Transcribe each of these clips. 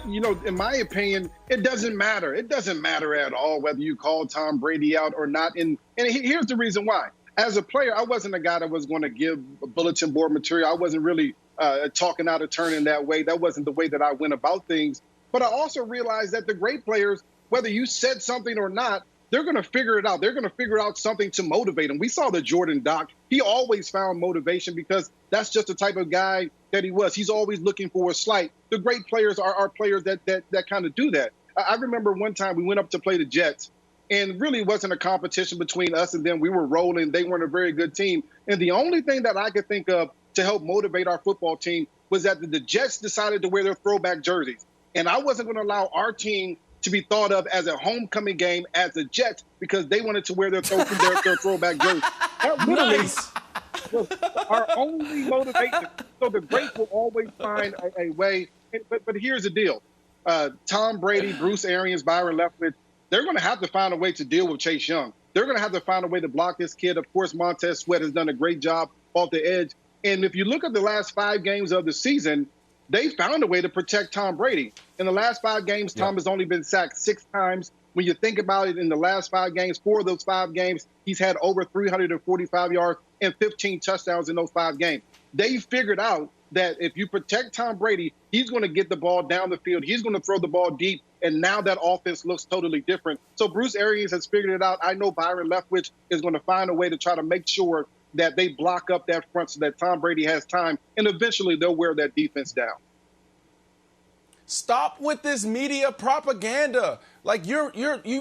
In my opinion, it doesn't matter. It doesn't matter at all whether you call Tom Brady out or not. And here's the reason why. As a player, I wasn't a guy that was going to give bulletin board material. I wasn't really talking out of turn in that way. That wasn't the way that I went about things. But I also realized that the great players, whether you said something or not, they're going to figure it out. They're going to figure out something to motivate them. We saw the Jordan doc. He always found motivation because that's just the type of guy that he was. He's always looking for a slight. The great players are players that kind of do that. I remember one time we went up to play the Jets, and really wasn't a competition between us and them. We were rolling. They weren't a very good team. And the only thing that I could think of to help motivate our football team was that the Jets decided to wear their throwback jerseys. And I wasn't going to allow our team to be thought of as a homecoming game as the Jets because they wanted to wear their throwback jerseys. That literally was our only motivation. So the greats will always find a way. But here's the deal. Tom Brady, Bruce Arians, Byron Leftwich, they're going to have to find a way to deal with Chase Young. They're going to have to find a way to block this kid. Of course, Montez Sweat has done a great job off the edge. And if you look at the last 5 games of the season, they found a way to protect Tom Brady. In the last 5 games, Tom has only been sacked 6 times. When you think about it, in the last 5 games, 4 of those 5 games, he's had over 345 yards and 15 touchdowns in those 5 games. They figured out that if you protect Tom Brady, he's going to get the ball down the field. He's going to throw the ball deep. And now that offense looks totally different. So Bruce Arians has figured it out. I know Byron Leftwich is going to find a way to try to make sure that they block up that front so that Tom Brady has time. And eventually they'll wear that defense down. Stop with this media propaganda. Like you've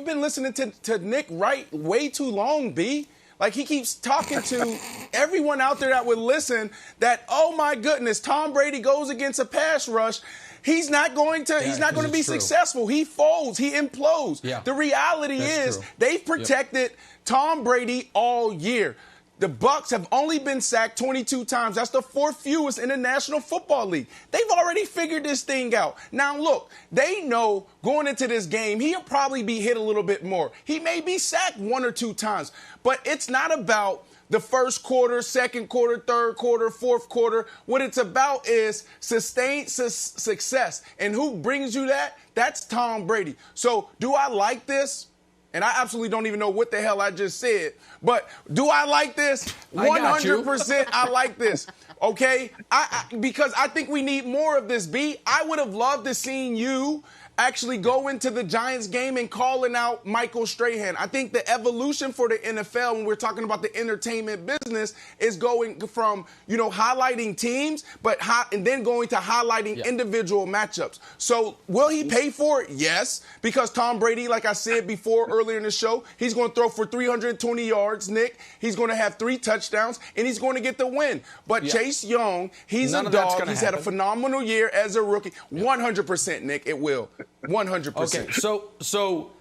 been listening to Nick Wright way too long, B. Like he keeps talking to everyone out there that would listen that, oh my goodness, Tom Brady goes against a pass rush. He's not going to be successful. He folds, he implodes. Yeah. The reality is they've protected Tom Brady all year. The Bucs have only been sacked 22 times. That's the 4th fewest in the National Football League. They've already figured this thing out. Now, look, they know going into this game, he'll probably be hit a little bit more. He may be sacked 1 or 2 times. But it's not about the first quarter, second quarter, third quarter, fourth quarter. What it's about is sustained success. And who brings you that? That's Tom Brady. So do I like this? And I absolutely don't even know what the hell I just said. But do I like this? 100% I like this. Okay? Because I think we need more of this, B. I would have loved to seen you actually go into the Giants game and calling out Michael Strahan. I think the evolution for the NFL when we're talking about the entertainment business is going from, highlighting teams, and then going to highlighting individual matchups. So will he pay for it? Yes, because Tom Brady, like I said before earlier in the show, he's going to throw for 320 yards, Nick. He's going to have 3 touchdowns, and he's going to get the win. But Chase Young, he's a dog. He's had a phenomenal year as a rookie. 100%, Nick, it will. 100%. Okay, so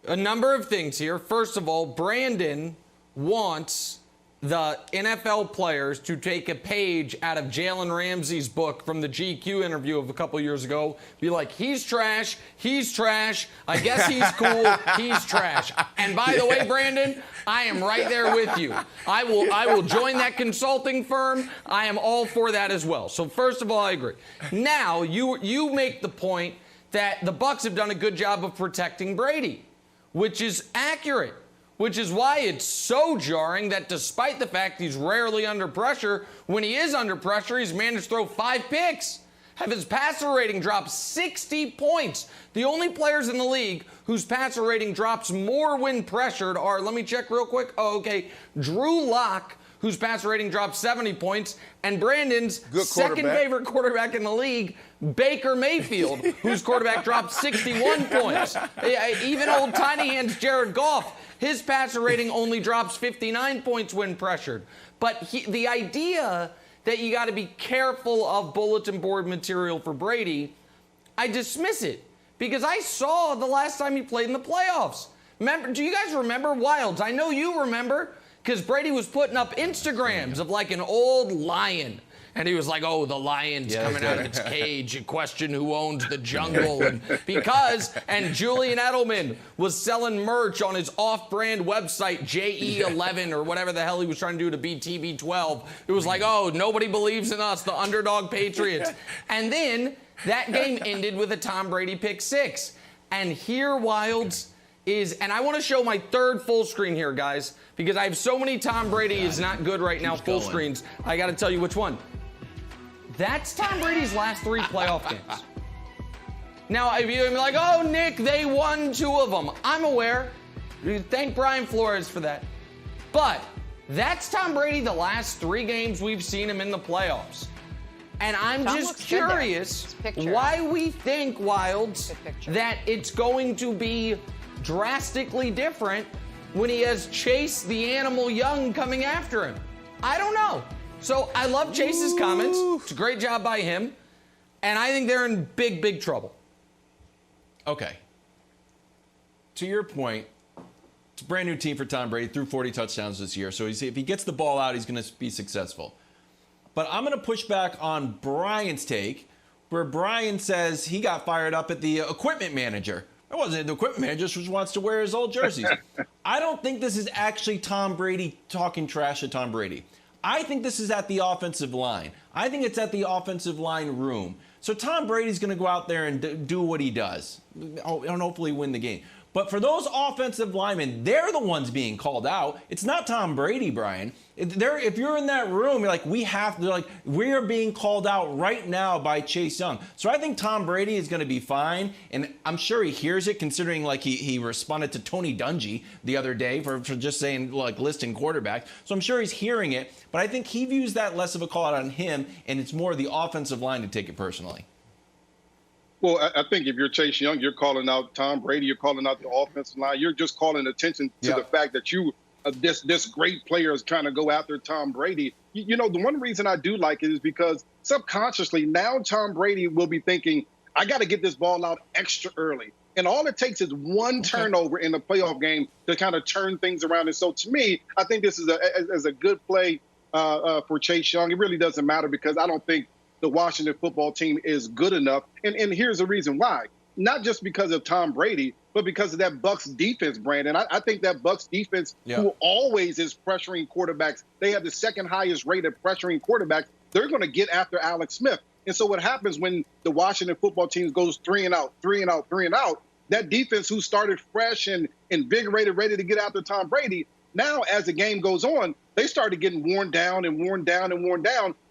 a number of things here. First of all, Brandon wants the NFL players to take a page out of Jalen Ramsey's book from the GQ interview of a couple years ago. Be like, he's trash, I guess he's cool, he's trash. And by the way, Brandon, I am right there with you. I will join that consulting firm. I am all for that as well. So first of all, I agree. Now, you make the point that the Bucs have done a good job of protecting Brady, which is accurate, which is why it's so jarring that despite the fact he's rarely under pressure, when he is under pressure, he's managed to throw 5 picks, have his passer rating drop 60 points. The only players in the league whose passer rating drops more when pressured are, let me check real quick. Drew Lock, whose passer rating dropped 70 points, and Brandon's second favorite quarterback in the league, Baker Mayfield, whose quarterback dropped 61 points. Even old tiny hands Jared Goff, his passer rating only drops 59 points when pressured. But the idea that you got to be careful of bulletin board material for Brady, I dismiss it because I saw the last time he played in the playoffs. Do you guys remember Wilds? I know you remember. Because Brady was putting up Instagrams of like an old lion. And he was like, oh, the lion's coming out of its cage. You question who owns the jungle. And Julian Edelman was selling merch on his off-brand website, JE11 or whatever the hell he was trying to do to beat TB12. It was like, oh, nobody believes in us, the underdog Patriots. And then That game ended with a Tom Brady pick six. And here, Wilds, and I want to show my third full screen here, guys, because I have so many Tom Brady is not good right now full screens. I got to tell you which one. That's Tom Brady's last 3 playoff games. Now, if you're like, oh, Nick, they won 2 of them. I'm aware. Thank Brian Flores for that. But that's Tom Brady the last 3 games we've seen him in the playoffs. And I'm just curious why we think, Wilds, that it's going to be drastically different when he has Chase the Animal Young coming after him. I don't know. So I love Chase's comments. It's a great job by him. And I think they're in big, big trouble. Okay. To your point, it's a brand new team for Tom Brady, threw 40 touchdowns this year. So if he gets the ball out, he's going to be successful. But I'm going to push back on Brian's take, where Brian says he got fired up at the equipment manager. It wasn't the equipment manager, just wants to wear his old jerseys. I don't think this is actually Tom Brady talking trash to Tom Brady. I think this is at the offensive line. I think it's at the offensive line room. So Tom Brady's going to go out there and do what he does and hopefully win the game. But for those offensive linemen, they're the ones being called out. It's not Tom Brady, Brian. If you're in that room, you're like, we are being called out right now by Chase Young. So I think Tom Brady is going to be fine, and I'm sure he hears it, considering like he responded to Tony Dungy the other day for just saying like listing quarterbacks. So I'm sure he's hearing it, but I think he views that less of a call out on him, and it's more the offensive line to take it personally. Well, I think if you're Chase Young, you're calling out Tom Brady, you're calling out the offensive line. You're just calling attention to the fact that this great player is trying to go after Tom Brady. You know, the one reason I do like it is because subconsciously now Tom Brady will be thinking, I got to get this ball out extra early. And all it takes is one turnover in the playoff game to kind of turn things around. And so to me, I think this is a good play for Chase Young. It really doesn't matter because I don't think the Washington football team is good enough. And here's the reason why. Not just because of Tom Brady, but because of that Bucs defense, Brandon. I think that Bucs defense, who always is pressuring quarterbacks, they have the second highest rate of pressuring quarterbacks. They're going to get after Alex Smith. And so what happens when the Washington football team goes 3 and out, that defense who started fresh and invigorated, ready to get after Tom Brady, now as the game goes on, they started getting worn down.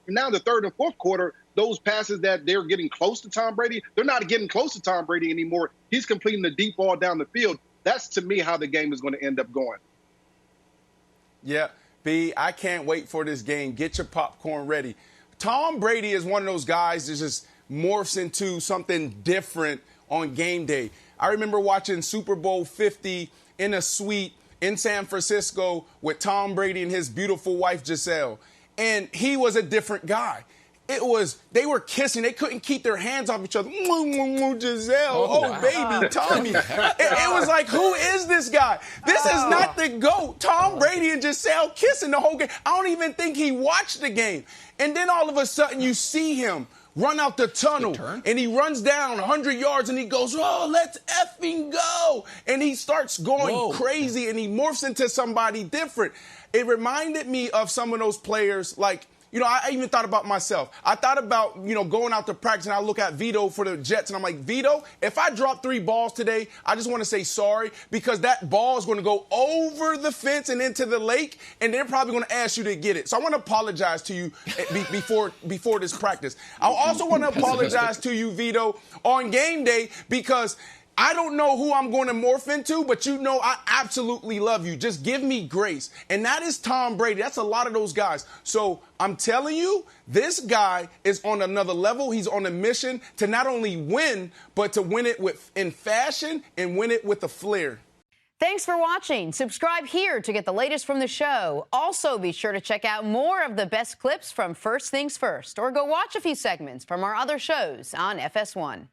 And now the third and fourth quarter, those passes that they're getting close to Tom Brady, they're not getting close to Tom Brady anymore. He's completing the deep ball down the field. That's, to me, how the game is going to end up going. Yeah, B, I can't wait for this game. Get your popcorn ready. Tom Brady is one of those guys that just morphs into something different on game day. I remember watching Super Bowl 50 in a suite in San Francisco with Tom Brady and his beautiful wife, Giselle. And he was a different guy. They were kissing. They couldn't keep their hands off each other. Giselle, baby, Tommy. It was like, who is this guy? This is not the GOAT. Tom Brady and Giselle kissing the whole game. I don't even think he watched the game. And then all of a sudden you see him run out the tunnel, and he runs down 100 yards, and he goes, oh, let's effing go. And he starts going crazy, and he morphs into somebody different. It reminded me of some of those players, like, you know, I even thought about myself. I thought about, you know, going out to practice, and I look at Vito for the Jets, and I'm like, Vito, if I drop 3 balls today, I just want to say sorry because that ball is going to go over the fence and into the lake, and they're probably going to ask you to get it. So I want to apologize to you before this practice. I also want to apologize to you, Vito, on game day because I don't know who I'm going to morph into, but you know I absolutely love you. Just give me grace. And that is Tom Brady. That's a lot of those guys. So I'm telling you, this guy is on another level. He's on a mission to not only win, but to win it in fashion and win it with a flair. Thanks for watching. Subscribe here to get the latest from the show. Also, be sure to check out more of the best clips from First Things First, or go watch a few segments from our other shows on FS1.